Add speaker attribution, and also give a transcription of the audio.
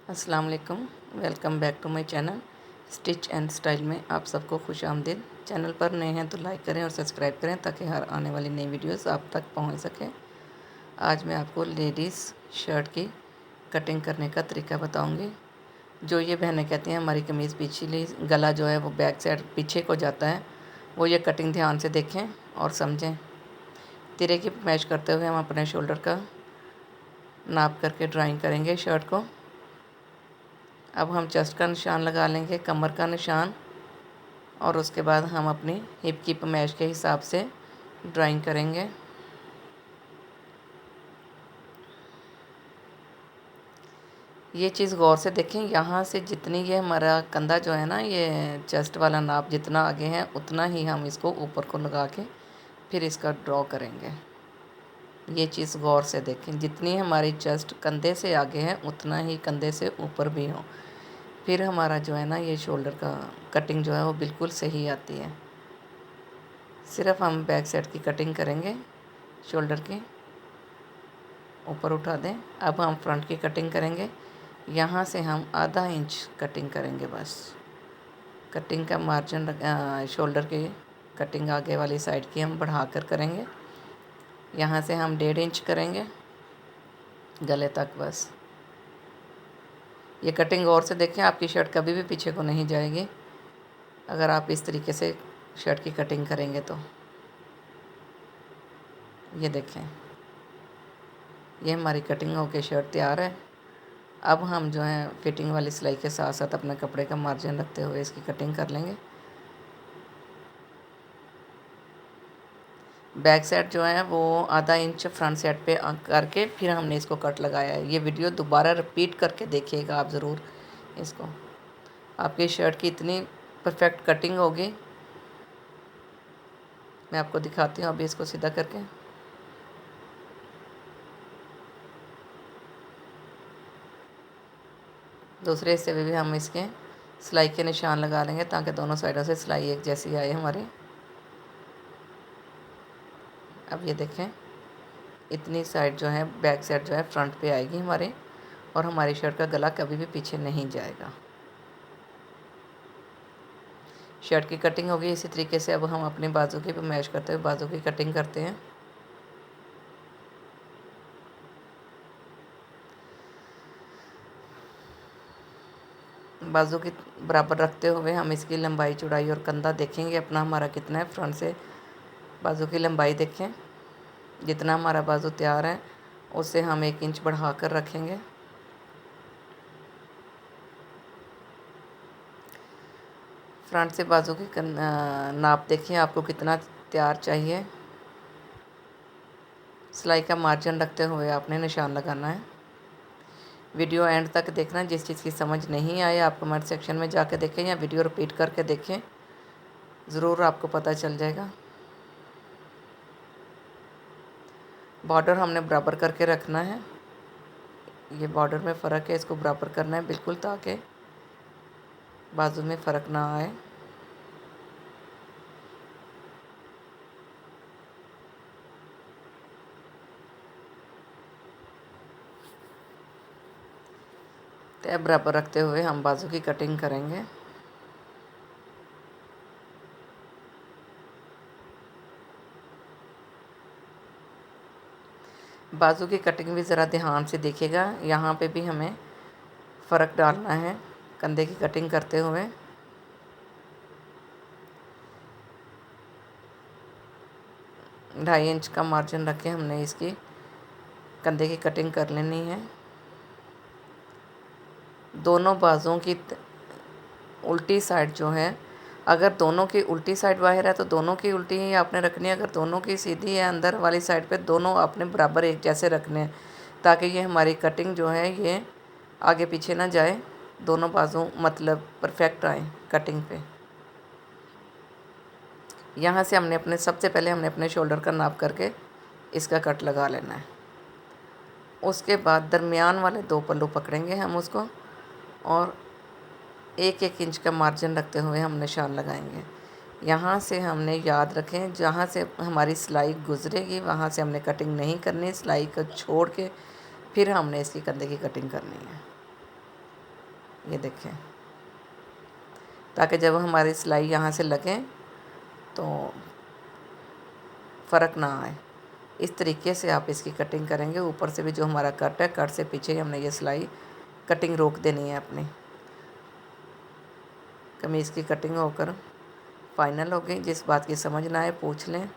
Speaker 1: अस्सलाम वालेकुम। Welcome back to my channel stitch and style में आप सबको खुश आमदीद। चैनल पर नए हैं तो लाइक करें और सब्सक्राइब करें ताकि हर आने वाली नई वीडियोस आप तक पहुंच सके। आज मैं आपको लेडीज़ शर्ट की कटिंग करने का तरीका बताऊंगी। जो ये बहनें कहती हैं हमारी कमीज़ पिछली गला जो है वो बैक साइड पीछे को जाता है, वो ये कटिंग ध्यान से देखें और समझें। तिरे की मैच करते हुए हम अपने शोल्डर का नाप करके ड्राइंग करेंगे शर्ट को। अब हम चेस्ट का निशान लगा लेंगे, कमर का निशान, और उसके बाद हम अपनी हिप की पैमाइश के हिसाब से ड्राइंग करेंगे। ये चीज़ गौर से देखें, यहाँ से जितनी ये हमारा कंधा जो है ना, ये चेस्ट वाला नाप जितना आगे है उतना ही हम इसको ऊपर को लगा के फिर इसका ड्रॉ करेंगे। ये चीज़ गौर से देखें, जितनी हमारी चेस्ट कंधे से आगे है उतना ही कंधे से ऊपर भी हो, फिर हमारा जो है ना ये शोल्डर का कटिंग जो है वो बिल्कुल सही आती है। सिर्फ हम बैक साइड की कटिंग करेंगे, शोल्डर की ऊपर उठा दें। अब हम फ्रंट की कटिंग करेंगे। यहाँ से हम आधा इंच कटिंग करेंगे बस। कटिंग का मार्जिन शोल्डर की कटिंग आगे वाली साइड की हम बढ़ा कर करेंगे। यहाँ से हम 1.5 इंच करेंगे गले तक बस। ये कटिंग गौर से देखें, आपकी शर्ट कभी भी पीछे को नहीं जाएगी अगर आप इस तरीके से शर्ट की कटिंग करेंगे तो। ये देखें, ये हमारी कटिंग होके शर्ट तैयार है। अब हम जो है फिटिंग वाली सिलाई के साथ साथ अपने कपड़े का मार्जिन रखते हुए इसकी कटिंग कर लेंगे। बैक साइड जो है वो आधा इंच फ्रंट साइड पे करके फिर हमने इसको कट लगाया है। ये वीडियो दोबारा रिपीट करके देखिएगा आप ज़रूर इसको। आपकी शर्ट की इतनी परफेक्ट कटिंग होगी। मैं आपको दिखाती हूँ अभी इसको सीधा करके। दूसरे हिस्से में भी हम इसके सिलाई के निशान लगा लेंगे ताकि दोनों साइडों से सिलाई एक जैसी आए हमारी। अब ये देखें, इतनी साइड जो है बैक साइड जो है फ्रंट पे आएगी हमारे, और हमारी शर्ट का गला कभी भी पीछे नहीं जाएगा। शर्ट की कटिंग होगी इसी तरीके से। अब हम अपने बाजू की पैमाइश करते हुए बाजू की कटिंग करते हैं। बाजू की बराबर रखते हुए हम इसकी लंबाई चौड़ाई और कंधा देखेंगे अपना हमारा कितना है। फ्रंट से बाजू की लंबाई देखें, जितना हमारा बाजू तैयार है उससे हम 1 इंच बढ़ा कर रखेंगे। फ्रंट से बाजू की नाप देखिए आपको कितना तैयार चाहिए। सिलाई का मार्जिन रखते हुए आपने निशान लगाना है। वीडियो एंड तक देखना। जिस चीज़ की समझ नहीं आए आप कमेंट सेक्शन में जाकर देखें या वीडियो रिपीट करके देखें, ज़रूर आपको पता चल जाएगा। बॉर्डर हमने बराबर करके रखना है। ये बॉर्डर में फ़र्क है, इसको बराबर करना है बिल्कुल ताकि बाजू में फ़र्क ना आए। तय बराबर रखते हुए हम बाजू की कटिंग करेंगे। बाजू की कटिंग भी ज़रा ध्यान से देखिएगा, यहाँ पे भी हमें फ़र्क डालना है कंधे की कटिंग करते हुए। ढाई इंच का मार्जिन रख के हमने इसकी कंधे की कटिंग कर लेनी है। दोनों बाजुओं की उल्टी साइड जो है, अगर दोनों की उल्टी साइड बाहर है तो दोनों की उल्टी ही आपने रखनी है। अगर दोनों की सीधी है अंदर वाली साइड पे, दोनों आपने बराबर एक जैसे रखने हैं ताकि ये हमारी कटिंग जो है ये आगे पीछे ना जाए, दोनों बाजू मतलब परफेक्ट आए कटिंग पे। यहाँ से हमने अपने सबसे पहले हमने अपने शोल्डर का नाप करके इसका कट लगा लेना है। उसके बाद दरमियान वाले 2 पल्लू पकड़ेंगे हम उसको, और 1-1 इंच का मार्जिन रखते हुए हम निशान लगाएंगे। यहाँ से हमने याद रखें, जहाँ से हमारी सिलाई गुजरेगी वहाँ से हमने कटिंग नहीं करनी। सिलाई को छोड़ के फिर हमने इसकी कंधे की कटिंग करनी है। ये देखें, ताकि जब हमारी सिलाई यहाँ से लगे तो फ़र्क ना आए। इस तरीके से आप इसकी कटिंग करेंगे। ऊपर से भी जो हमारा कट है, कट से पीछे ही हमने ये सिलाई कटिंग रोक देनी है अपनी। कमीज़ की कटिंग होकर फाइनल हो गई। जिस बात की समझ ना आए पूछ लें।